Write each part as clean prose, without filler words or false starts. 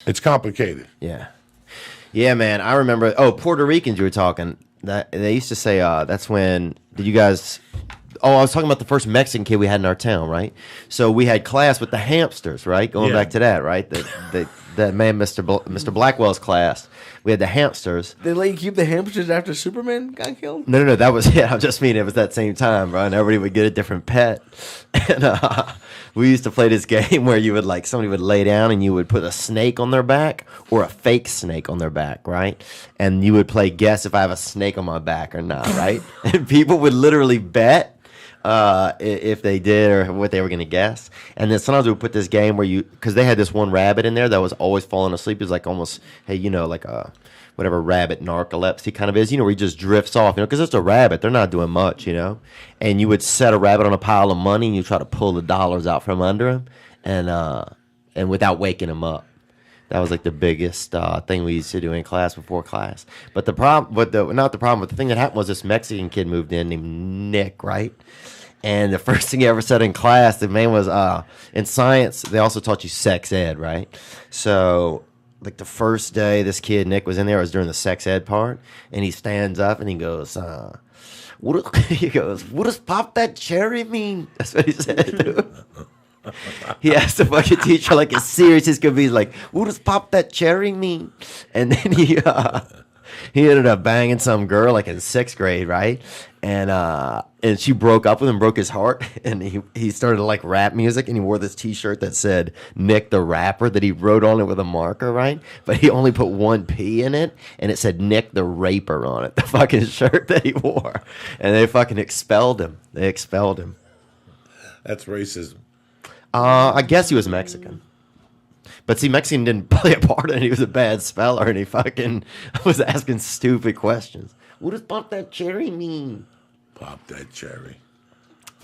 It's complicated. Yeah. Yeah, man. I remember. Oh, Puerto Ricans, you were talking. That they used to say. That's when. Did you guys? Oh, I was talking about the first Mexican kid we had in our town, right? So we had class with the hamsters, right? Going back to that, right? That man, Mr. Blackwell's class. We had the hamsters. They let you keep the hamsters after Superman got killed? No. That was it. I just mean it was that same time, bro. And everybody would get a different pet. And we used to play this game where you would somebody would lay down and you would put a snake on their back or a fake snake on their back, right? And you would play guess if I have a snake on my back or not, right? And people would literally bet if they did or what they were going to guess. And then sometimes we would put this game where because they had this one rabbit in there that was always falling asleep. It was like almost, hey, like a whatever rabbit narcolepsy kind of is, where he just drifts off, because it's a rabbit. They're not doing much, And you would set a rabbit on a pile of money and you try to pull the dollars out from under him and without waking him up. That was like the biggest thing we used to do in class before class. But the problem, but the thing that happened was this Mexican kid moved in named Nick, right? And the first thing he ever said in class, the man was, in science, they also taught you sex ed, right? So, the first day this kid, Nick, was in there, it was during the sex ed part, and he stands up and he goes, what does pop that cherry mean? That's what he said, dude. He asked the fucking teacher, as serious as could be, what does pop that cherry mean? And then he ended up banging some girl in 6th grade, right? And she broke up with him, broke his heart, and he started rap music, and he wore this T-shirt that said Nick the Rapper that he wrote on it with a marker, right? But he only put one P in it, and it said Nick the Raper on it, the fucking shirt that he wore, and they fucking expelled him. They expelled him. That's racism. I guess he was Mexican. But see, Mexican didn't play a part in it. He was a bad speller, and he fucking was asking stupid questions. What does pop that cherry mean? Pop that cherry.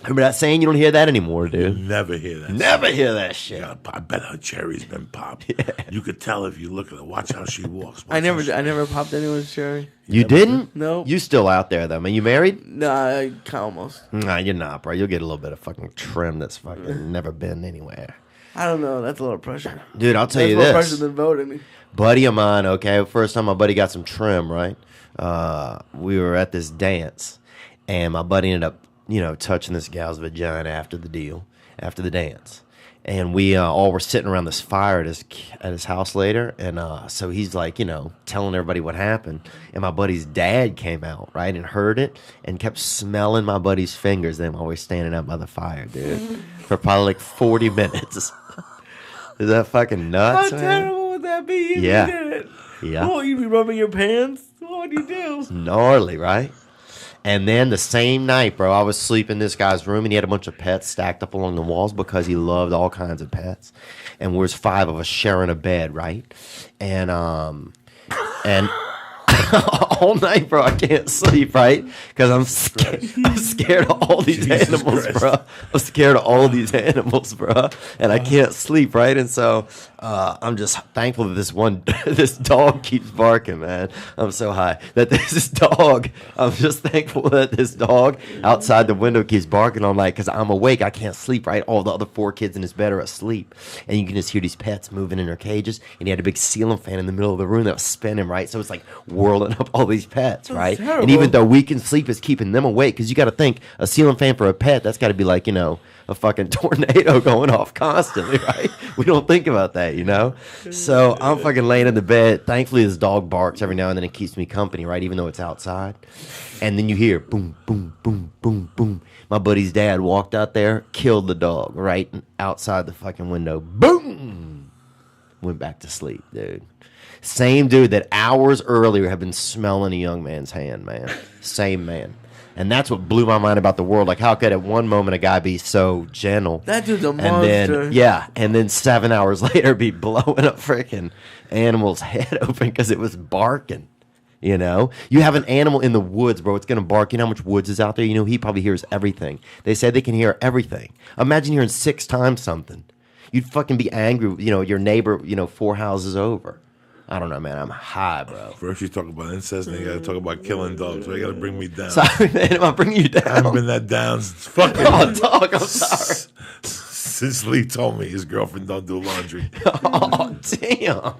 Remember that saying? You don't hear that anymore, dude. You never hear that. Never hear that shit. Yeah, I bet her cherry's been popped. Yeah. You could tell if you look at her. Watch how she walks. I never popped anyone's cherry. You didn't? No. You still out there, though, man. You married? Nah, almost. Nah, you're not, bro. You'll get a little bit of fucking trim that's fucking never been anywhere. I don't know. That's a little pressure. Dude, I'll tell you this. this. That's more pressure than voting. Buddy of mine, okay, first time my buddy got some trim, right? We were at this dance, and my buddy ended up, touching this gal's vagina after the dance. And we all were sitting around this fire at his house later, and so he's telling everybody what happened. And my buddy's dad came out, right, and heard it, and kept smelling my buddy's fingers. Them always standing out by the fire, dude, for probably 40 minutes. Is that fucking nuts? How terrible would that be? Yeah. You did it. Yeah. Oh, you'd be rubbing your pants. What would you do? It's gnarly, right? And then the same night, bro, I was sleeping in this guy's room, and he had a bunch of pets stacked up along the walls because he loved all kinds of pets. And there's 5 of us sharing a bed, right? And all night, bro, I can't sleep, right? Because I'm scared of all these animals, bro. I'm scared of all these animals, bro. And I can't sleep, right? And so I'm just thankful that this dog keeps barking, man. I'm so high that this dog. I'm just thankful that this dog outside the window keeps barking all night because I'm awake. I can't sleep, right? All the other 4 kids in his bed are asleep, and you can just hear these pets moving in their cages. And he had a big ceiling fan in the middle of the room that was spinning, right? So it's whirling up all these pets, right? And even though we can sleep, it's keeping them awake because you got to think a ceiling fan for a pet, that's got to be a fucking tornado going off constantly, right? We don't think about that, So I'm fucking laying in the bed. Thankfully, this dog barks every now and then. It keeps me company, right? Even though it's outside. And then you hear boom, boom, boom, boom, boom. My buddy's dad walked out there, killed the dog, right? Outside the fucking window. Boom! Went back to sleep, dude. Same dude that hours earlier had been smelling a young man's hand, man. Same man. And that's what blew my mind about the world. How could at one moment a guy be so gentle? That dude's a monster. And then 7 hours later be blowing a freaking animal's head open because it was barking. You have an animal in the woods, bro. It's going to bark. You know how much woods is out there? He probably hears everything. They say they can hear everything. Imagine hearing 6 times something. You'd fucking be angry, your neighbor, 4 houses over. I don't know, man. I'm high, bro. First you talk about incest, then you got to talk about killing dogs. So you got to bring me down. Sorry, man. Am I bringing you down? I haven't been that down. Fucking. Oh, dog. I'm sorry. since Lee told me his girlfriend don't do laundry. Oh, damn.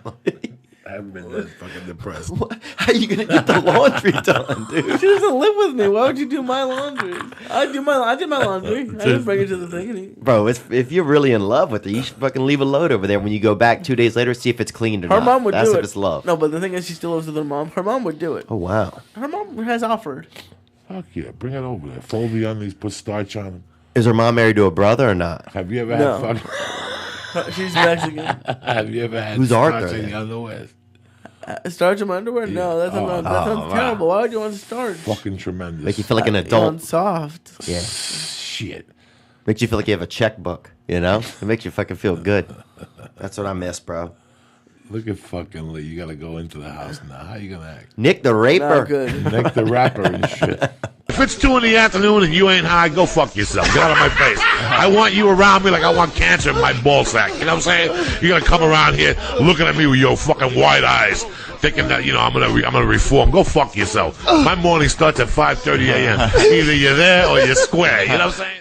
I haven't been that fucking depressed. How you going to get the laundry done, dude? She doesn't live with me. Why would you do my laundry? I did my laundry. I just bring it to the thing and eat. Bro, if you're really in love with her, you should fucking leave a load over there. When you go back 2 days later, see if it's cleaned or Her not. mom would That's do if it. it's love. No, but the thing is, she still lives with her mom. Her mom would do it. Oh, wow. Her mom has offered. Fuck yeah, bring it over there. Fold the onions, put starch on them. Is her mom married to a brother or not? Have you ever No. had fucking... She's Mexican. Have you ever had Who's starch Arthur, in then? the underwear? Starch in my underwear? No, that sounds terrible. Why would you want starch? Fucking tremendous. Make you feel like an You want adult. soft. Yeah. Shit. Makes you feel like you have a checkbook, you know? It makes you fucking feel good. That's what I miss, bro. Look at fucking Lee. You gotta go into the house now. How you gonna act? Nick the Not Raper. good. Nick the rapper and shit. If it's 2 PM and you ain't high, go fuck yourself. Get out of my face. I want you around me like I want cancer in my ball sack. You know what I'm saying? You're gonna come around here looking at me with your fucking wide eyes, thinking that I'm gonna reform. Go fuck yourself. My morning starts at 5:30 a.m. Either you're there or you're square. You know what I'm saying?